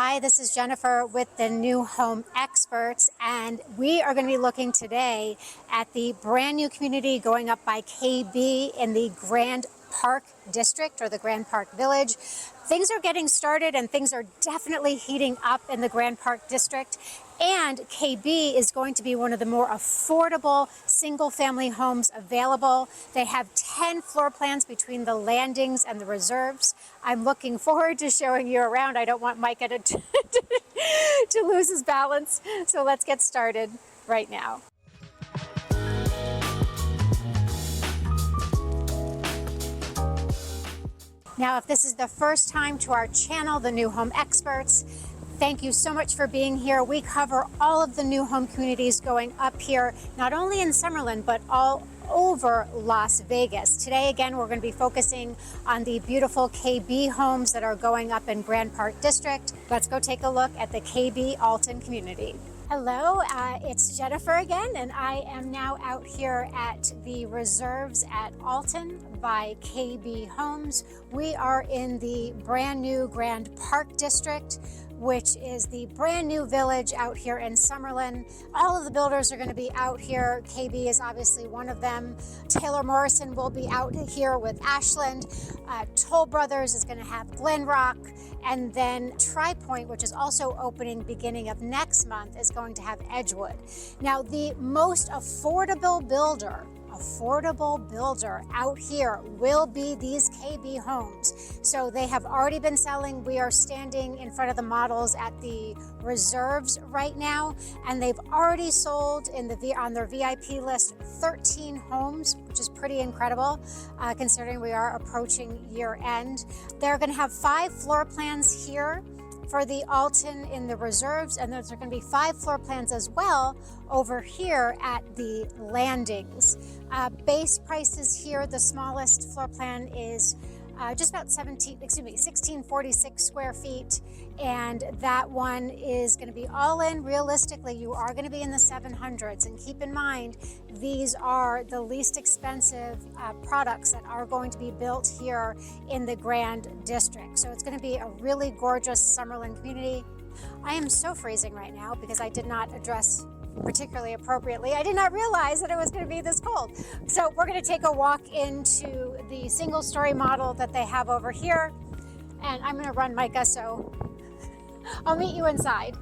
Hi, this is Jennifer with the New Home Experts, and we are going to be looking today at the brand new community going up by KB in the Grand Park District or the Grand Park Village. Things are getting started and things are definitely heating up in the Grand Park District. And KB is going to be one of the more affordable single-family homes available. They have 10 floor plans between the landings and the reserves. I'm looking forward to showing you around. I don't want Micah to lose his balance. So let's get started right now. Now, if this is the first time to our channel, the New Home Experts, thank you so much for being here. We cover all of the new home communities going up here, not only in Summerlin, but all over Las Vegas. Today, again, we're going to be focusing on the beautiful KB homes that are going up in Grand Park District. Let's go take a look at the KB Alton community. Hello, it's Jennifer again, and I am now out here at the reserves at Alton by KB Homes. We are in the brand new Grand Park District, which is the brand new village out here in Summerlin. All of the builders are going to be out here. KB is obviously one of them. Taylor Morrison will be out here with Ashland. Toll Brothers is going to have Glenrock. And then Tri-Point, which is also opening beginning of next month, is going to have Edgewood. Now, the most affordable builder out here will be these KB homes. So they have already been selling. We are standing in front of the models at the reserves right now, and they've already sold on their VIP list 13 homes, which is pretty incredible considering we are approaching year end. They're going to have 5 floor plans here for the Alton in the reserves, and there's going to be 5 floor plans as well over here at the landings. Base prices here, the smallest floor plan is just about 1646 square feet, and that one is going to be all in. Realistically, you are going to be in the 700s, and keep in mind these are the least expensive products that are going to be built here in the Grand District. So it's going to be a really gorgeous Summerlin community. I am so freezing right now because I did not address particularly appropriately. I did not realize that it was going to be this cold. So we're going to take a walk into the single story model that they have over here, and I'm going to run Micah, so I'll meet you inside.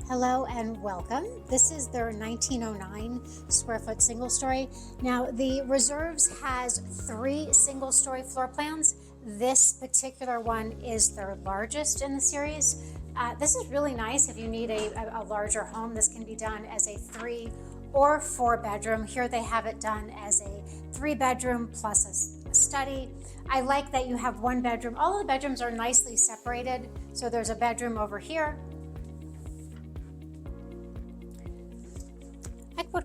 Hello and welcome. This is their 1909 square foot single story. Now the reserves has 3 single story floor plans. This particular one is their largest in the series. This is really nice if you need a larger home. This can be done as a 3 or 4 bedroom. Here they have it done as a 3 bedroom plus a study. I like that you have 1 bedroom. All of the bedrooms are nicely separated. So there's a bedroom over here.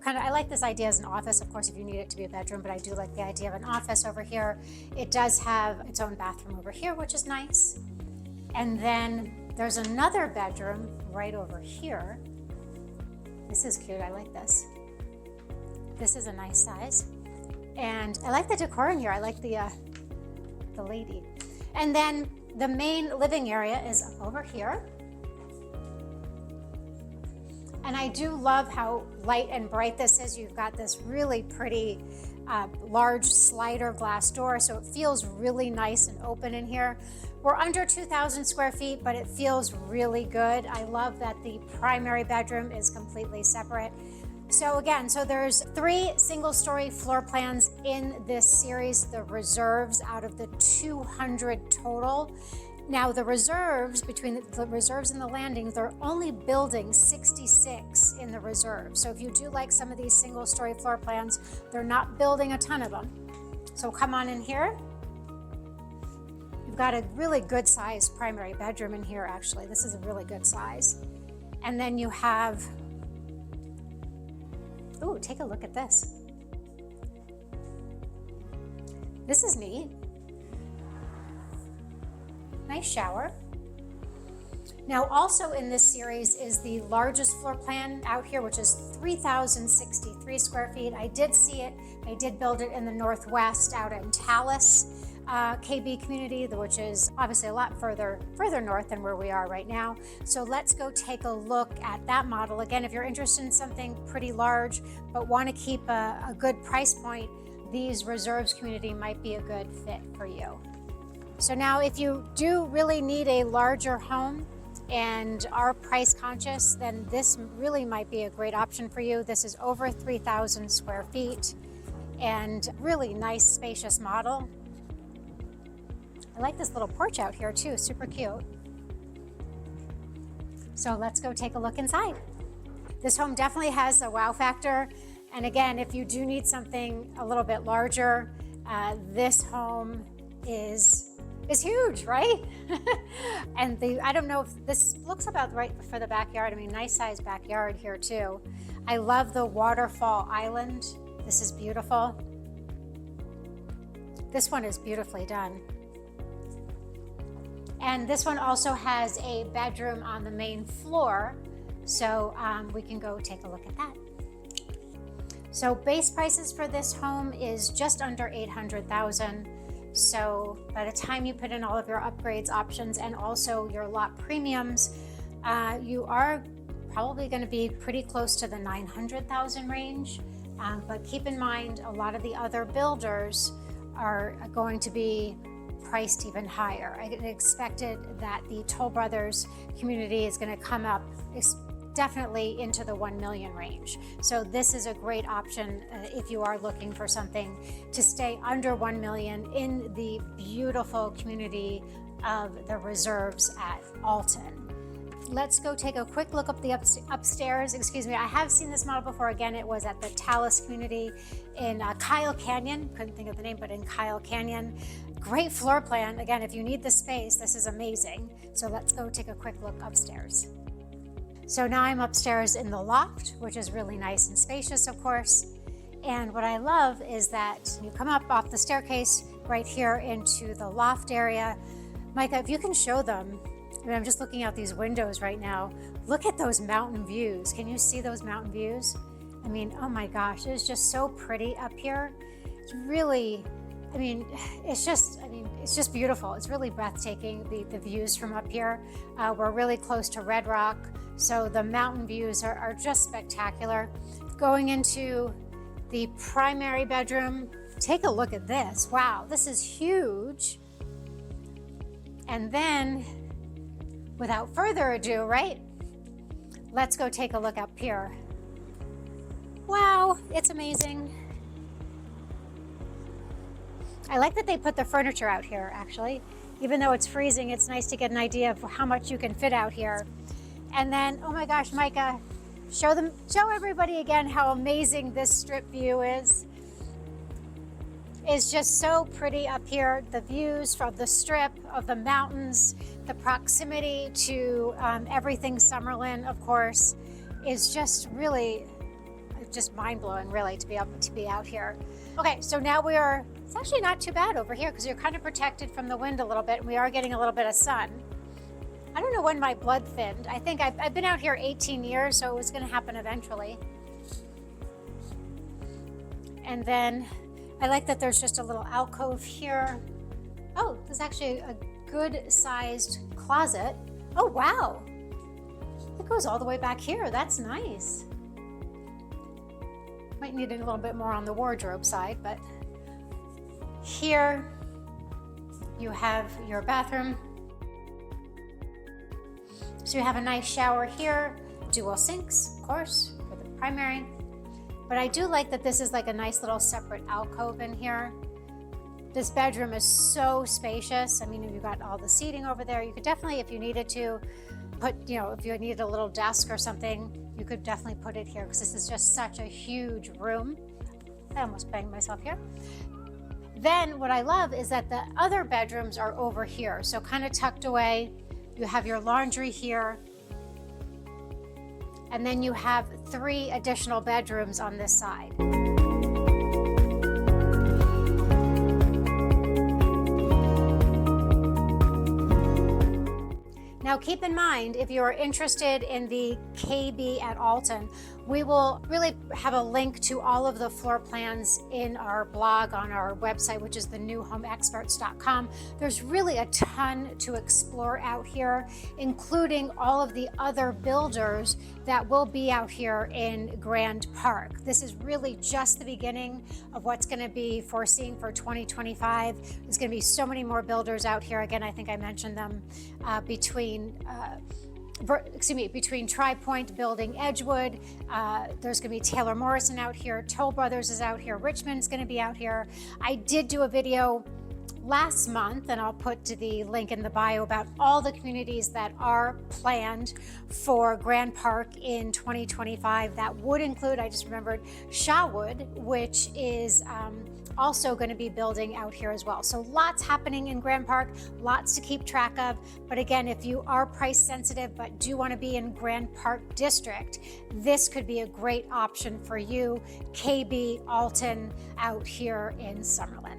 I like this idea as an office, of course, if you need it to be a bedroom, but I do like the idea of an office over here. It does have its own bathroom over here, which is nice. And then there's another bedroom right over here. This is cute. I like this. This is a nice size. And I like the decor in here. I like the lady. And then the main living area is up over here. And I do love how light and bright this is. You've got this really pretty large slider glass door, so it feels really nice and open in here. We're under 2,000 square feet, but it feels really good. I love that the primary bedroom is completely separate. So again, there's 3 single story floor plans in this series, the reserves out of the 200 total. Now the reserves, between the reserves and the landings, they're only building 66 in the reserve. So if you do like some of these single story floor plans, they're not building a ton of them. So come on in here. You've got a really good size primary bedroom in here, actually. This is a really good size. And then you have, ooh, take a look at this. This is neat. Nice shower. Now also in this series is the largest floor plan out here, which is 3,063 square feet. I did see it. They did build it in the Northwest out in Tallis. KB community, which is obviously a lot further north than where we are right now. So let's go take a look at that model. Again, if you're interested in something pretty large, but want to keep a good price point, these reserves community might be a good fit for you. So now if you do really need a larger home and are price conscious, then this really might be a great option for you. This is over 3,000 square feet and really nice, spacious model. I like this little porch out here too, super cute. So let's go take a look inside. This home definitely has a wow factor. And again, if you do need something a little bit larger, this home is huge, right? And I don't know if this looks about right for the backyard. I mean, nice sized backyard here too. I love the waterfall island. This is beautiful. This one is beautifully done. And this one also has a bedroom on the main floor. So we can go take a look at that. So base prices for this home is just under $800,000. So by the time you put in all of your upgrades options and also your lot premiums, you are probably going to be pretty close to the $900,000 range. But keep in mind, a lot of the other builders are going to be priced even higher. I expected that the Toll Brothers community is going to come up definitely into the 1 million range. So this is a great option if you are looking for something to stay under 1 million in the beautiful community of the reserves at Alton. Let's go take a quick look up the upstairs. Excuse me, I have seen this model before. Again, it was at the Talus community in Kyle Canyon. Couldn't think of the name, but in Kyle Canyon. Great floor plan. Again, if you need the space, this is amazing. So let's go take a quick look upstairs. So now I'm upstairs in the loft, which is really nice and spacious, of course. And what I love is that you come up off the staircase right here into the loft area. Micah, if you can show them, I mean, I'm just looking out these windows right now. Look at those mountain views. Can you see those mountain views? I mean, oh my gosh, it's just so pretty up here. It's really, it's just beautiful. It's really breathtaking, the views from up here. We're really close to Red Rock, so the mountain views are just spectacular. Going into the primary bedroom, take a look at this. Wow, this is huge. And then, without further ado, right? Let's go take a look up here. Wow, it's amazing. I like that they put the furniture out here, actually. Even though it's freezing, it's nice to get an idea of how much you can fit out here. And then, oh my gosh, Micah, show everybody again how amazing this strip view is. It's just so pretty up here. The views from the strip of the mountains, the proximity to everything Summerlin, of course, is just really just mind-blowing, really, to be able to be out here. Okay, so now it's actually not too bad over here because you're kind of protected from the wind a little bit, and we are getting a little bit of sun. I don't know when my blood thinned. I think I've been out here 18 years, so it was going to happen eventually. And then I like that there's just a little alcove here. Oh, there's actually a good-sized closet. Oh, wow. It goes all the way back here. That's nice. Might need a little bit more on the wardrobe side, but here you have your bathroom. So you have a nice shower here, dual sinks, of course, for the primary. But I do like that this is like a nice little separate alcove in here. This bedroom is so spacious. I mean, you've got all the seating over there. You could definitely, if you needed to, if you needed a little desk or something, you could definitely put it here because this is just such a huge room. I almost banged myself here. Then what I love is that the other bedrooms are over here. So kind of tucked away. You have your laundry here. And then you have 3 additional bedrooms on this side. Now keep in mind, if you are interested in the KB at Alton, we will really have a link to all of the floor plans in our blog on our website, which is thenewhomeexperts.com. There's really a ton to explore out here, including all of the other builders that will be out here in Grand Park. This is really just the beginning of what's going to be foreseen for 2025. There's going to be so many more builders out here. Again, I think I mentioned them between Tri-Point building Edgewood. There's going to be Taylor Morrison out here. Toll Brothers is out here. Richmond's going to be out here. I did do a video last month, and I'll put the link in the bio, about all the communities that are planned for Grand Park in 2025. That would include, I just remembered, Shawood, which is also going to be building out here as well. So lots happening in Grand Park, lots to keep track of. But again, if you are price sensitive but do want to be in Grand Park District, this could be a great option for you. KB Alton out here in Summerlin.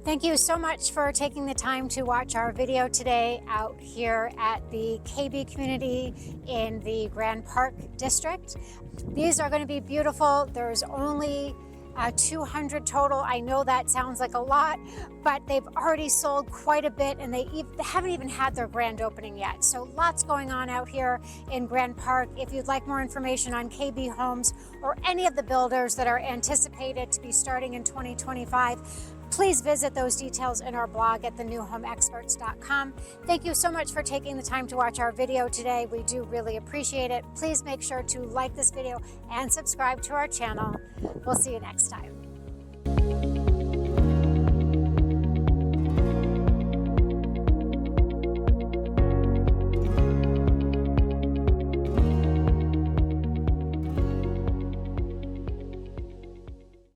Thank you so much for taking the time to watch our video today out here at the KB community in the Grand Park District. These are going to be beautiful. There's only 200 total. I know that sounds like a lot, but they've already sold quite a bit, and they haven't even had their grand opening yet. So lots going on out here in Grand Park. If you'd like more information on KB Homes or any of the builders that are anticipated to be starting in 2025, please visit those details in our blog at thenewhomeexperts.com. Thank you so much for taking the time to watch our video today. We do really appreciate it. Please make sure to like this video and subscribe to our channel. We'll see you next time.